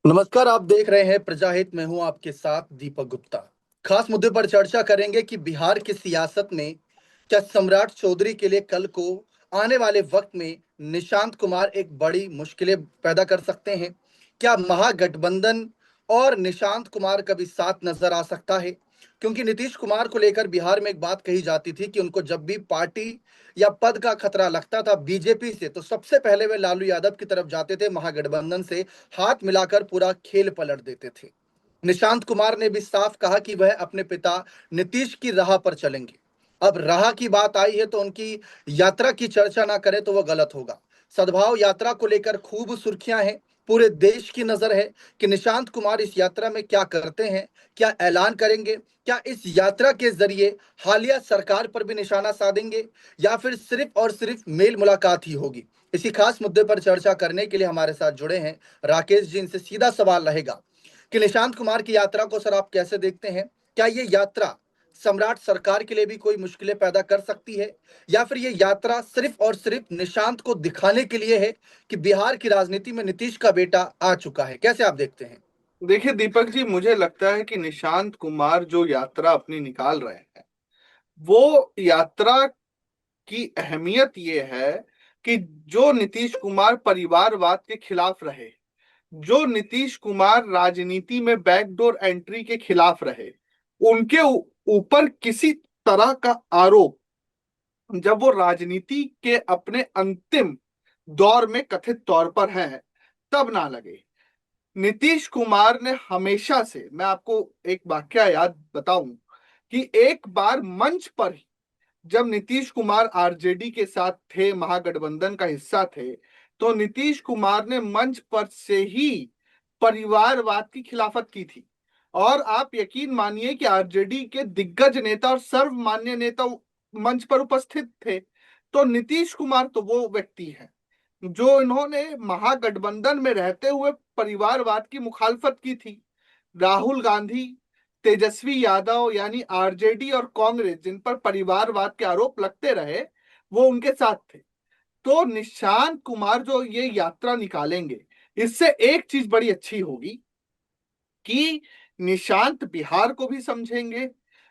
नमस्कार। आप देख रहे हैं प्रजाहित। मैं हूं आपके साथ दीपक गुप्ता। खास मुद्दे पर चर्चा करेंगे कि बिहार की सियासत में क्या सम्राट चौधरी के लिए कल को आने वाले वक्त में निशांत कुमार एक बड़ी मुश्किलें पैदा कर सकते हैं। क्या महागठबंधन और निशांत कुमार का भी साथ नजर आ सकता है? क्योंकि नीतीश कुमार को लेकर बिहार में एक बात कही जाती थी कि उनको जब भी पार्टी या पद का खतरा लगता था बीजेपी से, तो सबसे पहले वे लालू यादव की तरफ जाते थे, महागठबंधन से हाथ मिलाकर पूरा खेल पलट देते थे। निशांत कुमार ने भी साफ कहा कि वह अपने पिता नीतीश की राह पर चलेंगे। अब राह की बात आई है तो उनकी यात्रा की चर्चा ना करें तो वह गलत होगा। सद्भाव यात्रा को लेकर खूब सुर्खियां हैं। पूरे देश की नजर है कि निशांत कुमार इस यात्रा में क्या करते हैं, क्या ऐलान करेंगे, क्या इस यात्रा के जरिए हालिया सरकार पर भी निशाना साधेंगे, या फिर सिर्फ और सिर्फ मेल मुलाकात ही होगी। इसी खास मुद्दे पर चर्चा करने के लिए हमारे साथ जुड़े हैं राकेश जी। इनसे सीधा सवाल रहेगा कि निशांत कुमार की यात्रा को सर आप कैसे देखते हैं? क्या ये यात्रा सम्राट सरकार के लिए भी कोई मुश्किलें पैदा कर सकती है, या फिर ये यात्रा सिर्फ और सिर्फ निशांत को दिखाने के लिए है कि बिहार की राजनीति में नीतीश का बेटा आ चुका है? कैसे आप देखते हैं? देखिए दीपक जी, मुझे लगता है कि निशांत कुमार जो यात्रा अपनी निकाल रहे हैं, वो यात्रा की अहमियत ये है कि जो नीतीश कुमार परिवारवाद के खिलाफ रहे, जो नीतीश कुमार राजनीति में बैकडोर एंट्री के खिलाफ रहे, उनके ऊपर किसी तरह का आरोप जब वो राजनीति के अपने अंतिम दौर में कथित तौर पर है, तब ना लगे। नीतीश कुमार ने हमेशा से, मैं आपको एक वाकया याद बताऊं कि एक बार मंच पर ही जब नीतीश कुमार आरजेडी के साथ थे, महागठबंधन का हिस्सा थे, तो नीतीश कुमार ने मंच पर से ही परिवारवाद की खिलाफत की थी। और आप यकीन मानिए कि आरजेडी के दिग्गज नेता और सर्वमान्य नेता मंच पर उपस्थित थे। तो नीतीश कुमार तो वो व्यक्ति है जो इन्होंने महागठबंधन में रहते हुए परिवारवाद की मुखालफत की थी। राहुल गांधी, तेजस्वी यादव यानी आरजेडी और कांग्रेस, जिन पर परिवारवाद के आरोप लगते रहे, वो उनके साथ थे। तो निशांत कुमार जो ये यात्रा निकालेंगे, इससे एक चीज बड़ी अच्छी होगी कि निशांत बिहार को भी समझेंगे,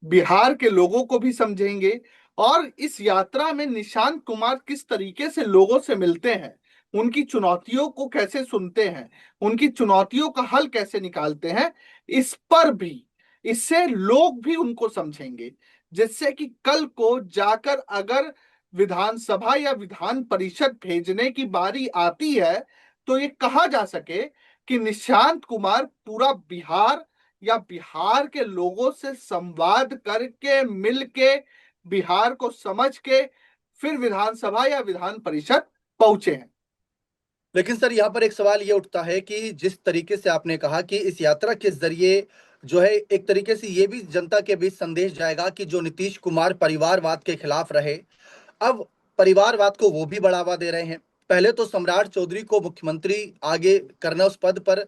बिहार के लोगों को भी समझेंगे। और इस यात्रा में निशांत कुमार किस तरीके से लोगों से मिलते हैं, उनकी चुनौतियों को कैसे सुनते हैं, उनकी चुनौतियों का हल कैसे निकालते हैं, इस पर भी, इससे लोग भी उनको समझेंगे। जिससे कि कल को जाकर अगर विधानसभा या विधान परिषद भेजने की बारी आती है, तो ये कहा जा सके कि निशांत कुमार पूरा बिहार या बिहार के लोगों से संवाद करके, मिल के, बिहार को समझ के फिर विधानसभा या विधान परिषद पहुंचे हैं। लेकिन सर यहाँ पर एक सवाल ये उठता है कि जिस तरीके से आपने कहा कि इस यात्रा के जरिए जो है एक तरीके से ये भी जनता के बीच संदेश जाएगा कि जो नीतीश कुमार परिवारवाद के खिलाफ रहे, अब परिवारवाद को वो भी बढ़ावा दे रहे हैं। पहले तो सम्राट चौधरी को मुख्यमंत्री आगे करना उस पद पर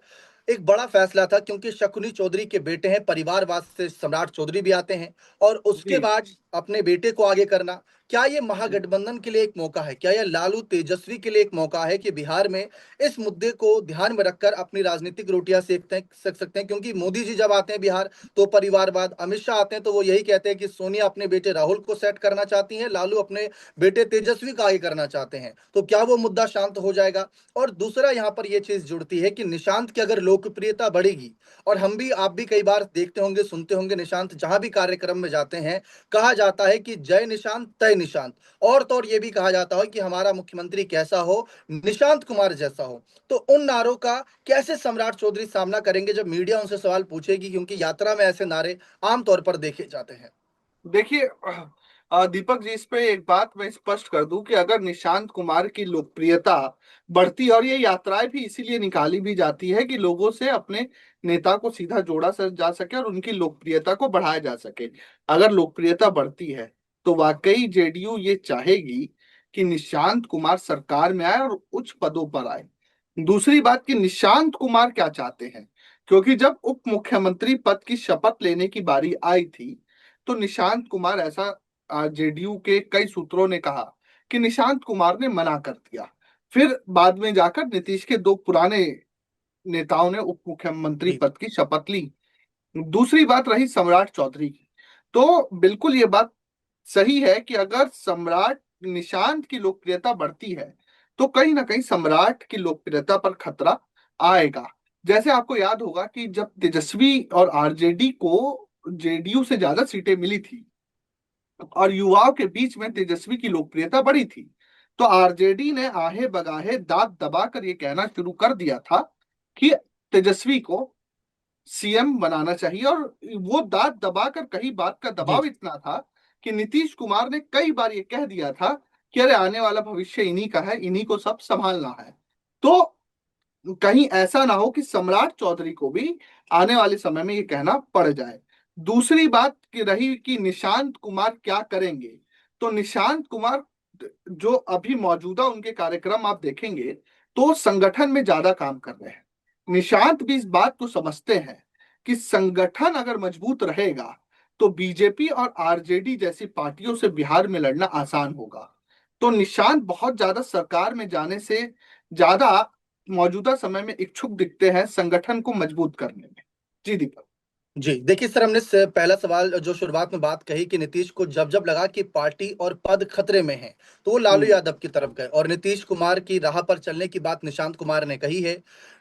एक बड़ा फैसला था, क्योंकि शकुनी चौधरी के बेटे हैं, परिवारवाद से सम्राट चौधरी भी आते हैं। और उसके जी, बाद अपने बेटे को आगे करना, क्या ये महागठबंधन के लिए एक मौका है? क्या यह लालू तेजस्वी के लिए एक मौका है कि बिहार में इस मुद्दे को ध्यान में रखकर अपनी राजनीतिक रोटियां सेक सकते हैं? क्योंकि मोदी जी जब आते हैं बिहार तो परिवारवाद, अमित शाह आते हैं तो वो यही कहते हैं कि सोनिया अपने बेटे राहुल को सेट करना चाहती हैं, लालू अपने बेटे तेजस्वी का आगे करना चाहते हैं। तो क्या वो मुद्दा शांत हो जाएगा? और दूसरा यहाँ पर यह चीज जुड़ती है कि निशांत की अगर लोकप्रियता बढ़ेगी, और हम भी आप भी कई बार देखते होंगे सुनते होंगे, निशांत जहां भी कार्यक्रम में जाते हैं कहा जाता है कि जय निशांत तय निशांत। और तो और ये भी कहा जाता है कि हमारा मुख्यमंत्री कैसा हो, निशांत कुमार जैसा हो। तो उन नारों का कैसे सम्राट चौधरी सामना करेंगे जब मीडिया उनसे सवाल पूछेगी, क्योंकि यात्रा में ऐसे नारे आमतौर पर देखे जाते हैं। देखिए दीपक जी, इस पे एक बात मैं स्पष्ट कर दूं कि अगर निशांत कुमार की लोकप्रियता बढ़ती, और ये यात्राएं भी इसीलिए निकाली भी जाती है कि लोगों से अपने नेता को सीधा जोड़ा जा सके और उनकी लोकप्रियता को बढ़ाया जा सके। अगर लोकप्रियता बढ़ती है तो वाकई जेडीयू ये चाहेगी कि निशांत कुमार सरकार में आए और उच्च पदों पर आए। दूसरी बात कि निशांत कुमार क्या चाहते हैं, क्योंकि जब उप मुख्यमंत्री पद की शपथ लेने की बारी आई थी, तो निशांत कुमार, ऐसा जेडीयू के कई सूत्रों ने कहा कि निशांत कुमार ने मना कर दिया। फिर बाद में जाकर नीतीश के दो पुराने नेताओं ने उप मुख्यमंत्री जी पद की शपथ ली। दूसरी बात रही सम्राट चौधरी की, तो बिल्कुल ये बात सही है कि अगर सम्राट निशांत की लोकप्रियता बढ़ती है तो कहीं ना कहीं सम्राट की लोकप्रियता पर खतरा आएगा। जैसे आपको याद होगा कि जब तेजस्वी और आरजेडी को जेडीयू से ज्यादा सीटें मिली थी और युवाओं के बीच में तेजस्वी की लोकप्रियता बढ़ी थी, तो आरजेडी ने आहे बगाहे दांत दबाकर ये कहना शुरू कर दिया था कि तेजस्वी को सीएम बनाना चाहिए। और वो दांत दबाकर, कहीं बात का जी दबाव इतना था कि नीतीश कुमार ने कई बार ये कह दिया था कि अरे आने वाला भविष्य इन्हीं का है, इन्हीं को सब संभालना है। तो कहीं ऐसा ना हो कि सम्राट चौधरी को भी आने वाले समय में ये कहना पड़ जाए। दूसरी बात की रही कि निशांत कुमार क्या करेंगे, तो निशांत कुमार जो अभी मौजूदा उनके कार्यक्रम आप देखेंगे तो संगठन में ज्यादा काम कर रहे हैं। निशांत भी इस बात को समझते हैं कि संगठन अगर मजबूत रहेगा तो बीजेपी और आरजेडी जैसी पार्टियों से बिहार में लड़ना आसान होगा। तो निशांत बहुत ज्यादा सरकार में जाने से ज्यादा मौजूदा समय में इच्छुक दिखते हैं संगठन को मजबूत करने में। जी दीपक। जी देखिए सर, हमने पहला सवाल जो शुरुआत में बात कही कि नीतीश को जब जब लगा कि पार्टी और पद खतरे में है तो वो लालू हम्म। यादव की तरफ गए, और नीतीश कुमार की राह पर चलने की बात निशांत कुमार ने कही है।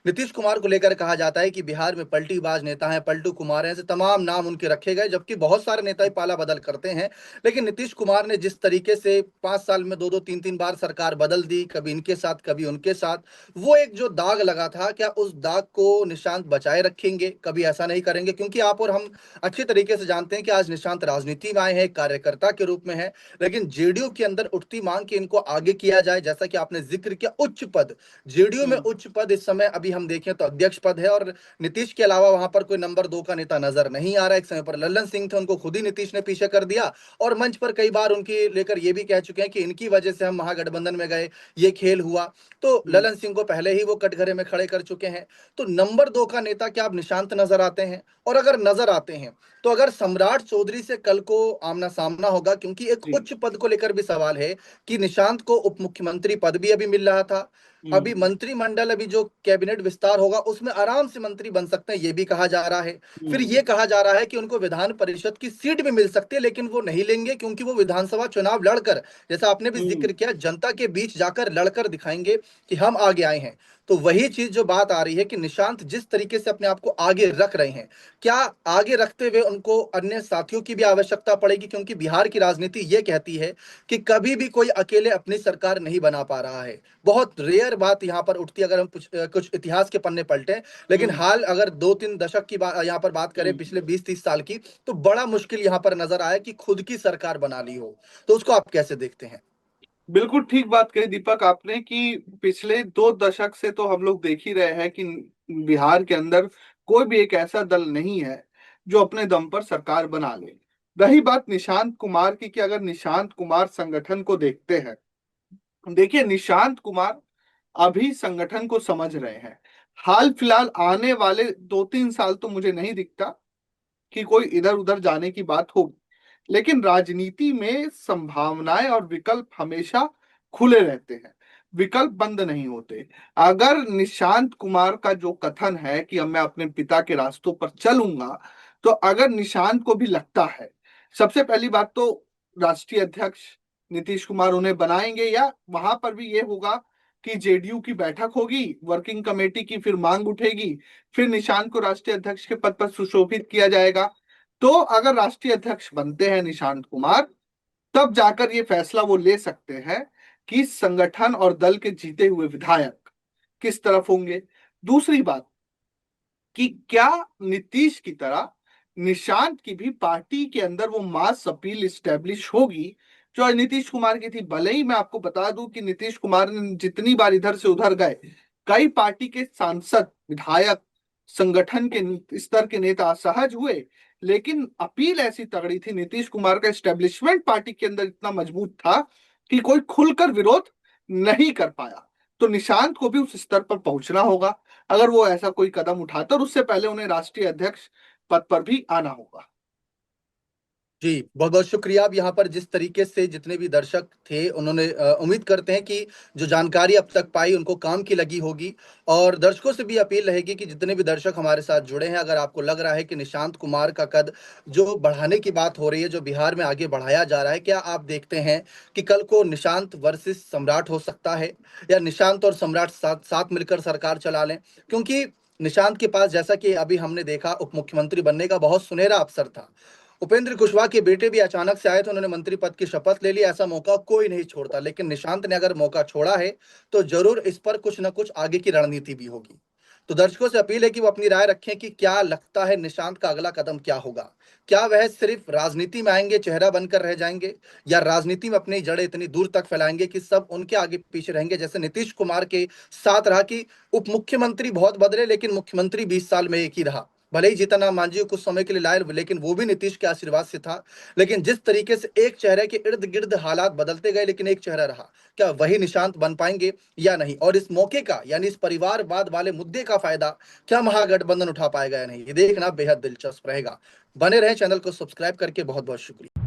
नीतीश कुमार को लेकर कहा जाता है कि बिहार में पलटीबाज नेता हैं, पलटू कुमार हैं, ऐसे तमाम नाम उनके रखे गए, जबकि बहुत सारे नेता ही पाला बदल करते हैं। लेकिन नीतीश कुमार ने जिस तरीके से 5 साल में दो दो तीन तीन बार सरकार बदल दी, कभी इनके साथ कभी उनके साथ, वो एक जो दाग लगा था, क्या उस दाग को निशांत बचाए रखेंगे? कभी ऐसा नहीं करेंगे, क्योंकि आप और हम अच्छी तरीके से जानते हैं कि आज निशांत राजनीति में आए हैं, एक कार्यकर्ता के रूप में है। लेकिन जेडीयू के अंदर उठती मांग कि इनको आगे किया जाए, जैसा कि आपने जिक्र किया, उच्च पद। जेडीयू में हम्म। उच्च पद इस समय अभी हम देखें तो अध्यक्ष पद है, और नीतीश के अलावा वहां पर कोई नंबर 2 का नेता नजर नहीं आ रहा है। एक समय पर लल्लन सिंह थे, उनको खुद ही नीतीश ने पीछे कर दिया, और मंच पर कई बार उनकी लेकर ये भी कह चुके हैं कि इनकी वजह से हम महागठबंधन में गए, ये खेल हुआ। तो हम्म। ललन सिंह को पहले ही वो कटघरे में खड़े कर चुके हैं। तो नंबर 2 का नेता क्या अब निशांत नजर आते हैं? और अगर नजर आते हैं तो अगर सम्राट चौधरी से कल को आमना सामना होगा, क्योंकि एक जी। उच्च पद को लेकर भी सवाल है कि निशांत को उप मुख्यमंत्री पद भी अभी मिल रहा था, अभी हम्म। मंत्रिमंडल, अभी जो कैबिनेट विस्तार होगा उसमें आराम से मंत्री बन सकते हैं, ये भी कहा जा रहा है। फिर हम्म। ये कहा जा रहा है कि उनको विधान परिषद की सीट भी मिल सकती है, लेकिन वो नहीं लेंगे, क्योंकि वो विधानसभा चुनाव लड़कर, जैसा आपने भी हम्म। जिक्र किया, जनता के बीच जाकर लड़कर दिखाएंगे कि हम आगे आए हैं। तो वही चीज जो बात आ रही है कि निशांत जिस तरीके से अपने आप को आगे रख रहे हैं, क्या आगे रखते हुए उनको अन्य साथियों की भी आवश्यकता पड़ेगी? क्योंकि बिहार की राजनीति ये कहती है कि कभी भी कोई अकेले अपनी सरकार नहीं बना पा रहा है। बहुत रेयर बात यहाँ पर उठती है अगर हम कुछ इतिहास के पन्ने पलटें। लेकिन हम्म। हाल अगर 2-3 दशक की बात यहाँ पर बात करें, हम्म। पिछले 20-30 साल की, तो बड़ा मुश्किल यहाँ पर नजर आया कि खुद की सरकार बना ली हो। तो उसको आप कैसे देखते हैं? बिल्कुल ठीक बात कही दीपक आपने कि पिछले 2 दशक से तो हम लोग देख ही रहे हैं कि बिहार के अंदर कोई भी एक ऐसा दल नहीं है जो अपने दम पर सरकार बना ले। रही बात निशांत कुमार की, कि अगर निशांत कुमार संगठन को देखते हैं, देखिए निशांत कुमार अभी संगठन को समझ रहे हैं। हाल फिलहाल आने वाले 2-3 साल तो मुझे नहीं दिखता कि कोई इधर उधर जाने की बात होगी, लेकिन राजनीति में संभावनाएं और विकल्प हमेशा खुले रहते हैं, विकल्प बंद नहीं होते। अगर निशांत कुमार का जो कथन है कि अब मैं अपने पिता के रास्तों पर चलूंगा, तो अगर निशांत को भी लगता है, सबसे पहली बात तो राष्ट्रीय अध्यक्ष नीतीश कुमार उन्हें बनाएंगे, या वहां पर भी ये होगा कि जेडीयू की बैठक होगी, वर्किंग कमेटी की, फिर मांग उठेगी, फिर निशांत को राष्ट्रीय अध्यक्ष के पद पर सुशोभित किया जाएगा। तो अगर राष्ट्रीय अध्यक्ष बनते हैं निशांत कुमार, तब जाकर ये फैसला वो ले सकते हैं कि संगठन और दल के जीते हुए विधायक किस तरफ होंगे। दूसरी बात कि क्या नीतीश की तरह निशांत की भी पार्टी के अंदर वो मास अपील स्टैब्लिश होगी जो आज नीतीश कुमार की थी। भले ही मैं आपको बता दूं कि नीतीश कुमार ने जितनी बार इधर से उधर गए, कई पार्टी के सांसद, विधायक, संगठन के स्तर के नेता असहज हुए, लेकिन अपील ऐसी तगड़ी थी, नीतीश कुमार का एस्टेब्लिशमेंट पार्टी के अंदर इतना मजबूत था कि कोई खुलकर विरोध नहीं कर पाया। तो निशांत को भी उस स्तर पर पहुंचना होगा अगर वो ऐसा कोई कदम उठाते, और उससे पहले उन्हें राष्ट्रीय अध्यक्ष पद पर भी आना होगा। जी, बहुत बहुत शुक्रिया। अब यहाँ पर जिस तरीके से जितने भी दर्शक थे उन्होंने उम्मीद करते हैं कि जो जानकारी अब तक पाई उनको काम की लगी होगी। और दर्शकों से भी अपील रहेगी कि जितने भी दर्शक हमारे साथ जुड़े हैं, अगर आपको लग रहा है कि निशांत कुमार का कद जो बढ़ाने की बात हो रही है, जो बिहार में आगे बढ़ाया जा रहा है, क्या आप देखते हैं कि कल को निशांत वर्सेस सम्राट हो सकता है, या निशांत और सम्राट साथ साथ मिलकर सरकार चला लें? क्योंकि निशांत के पास, जैसा कि अभी हमने देखा, उप मुख्यमंत्री बनने का बहुत सुनहरा अवसर था। उपेंद्र कुशवाहा के बेटे भी अचानक से आए थे, उन्होंने मंत्री पद की शपथ ले ली। ऐसा मौका कोई नहीं छोड़ता, लेकिन निशांत ने अगर मौका छोड़ा है तो जरूर इस पर कुछ ना कुछ आगे की रणनीति भी होगी। तो दर्शकों से अपील है कि वो अपनी राय रखें कि क्या लगता है निशांत का अगला कदम क्या होगा। क्या वह सिर्फ राजनीति में आएंगे, चेहरा बनकर रह जाएंगे, या राजनीति में अपनी जड़ें इतनी दूर तक फैलाएंगे कि सब उनके आगे पीछे रहेंगे, जैसे नीतीश कुमार के साथ रहा कि उप मुख्यमंत्री बहुत बदले लेकिन मुख्यमंत्री 20 साल में एक ही रहा। भले ही जीतन राम मांझी को कुछ समय के लिए लाए, लेकिन वो भी नीतीश के आशीर्वाद से था। लेकिन जिस तरीके से एक चेहरे के इर्द गिर्द हालात बदलते गए लेकिन एक चेहरा रहा, क्या वही निशांत बन पाएंगे या नहीं? और इस मौके का, यानी इस परिवारवाद वाले मुद्दे का फायदा क्या महागठबंधन उठा पाएगा या नहीं, ये देखना बेहद दिलचस्प रहेगा। बने रहें चैनल को सब्सक्राइब करके। बहुत बहुत शुक्रिया।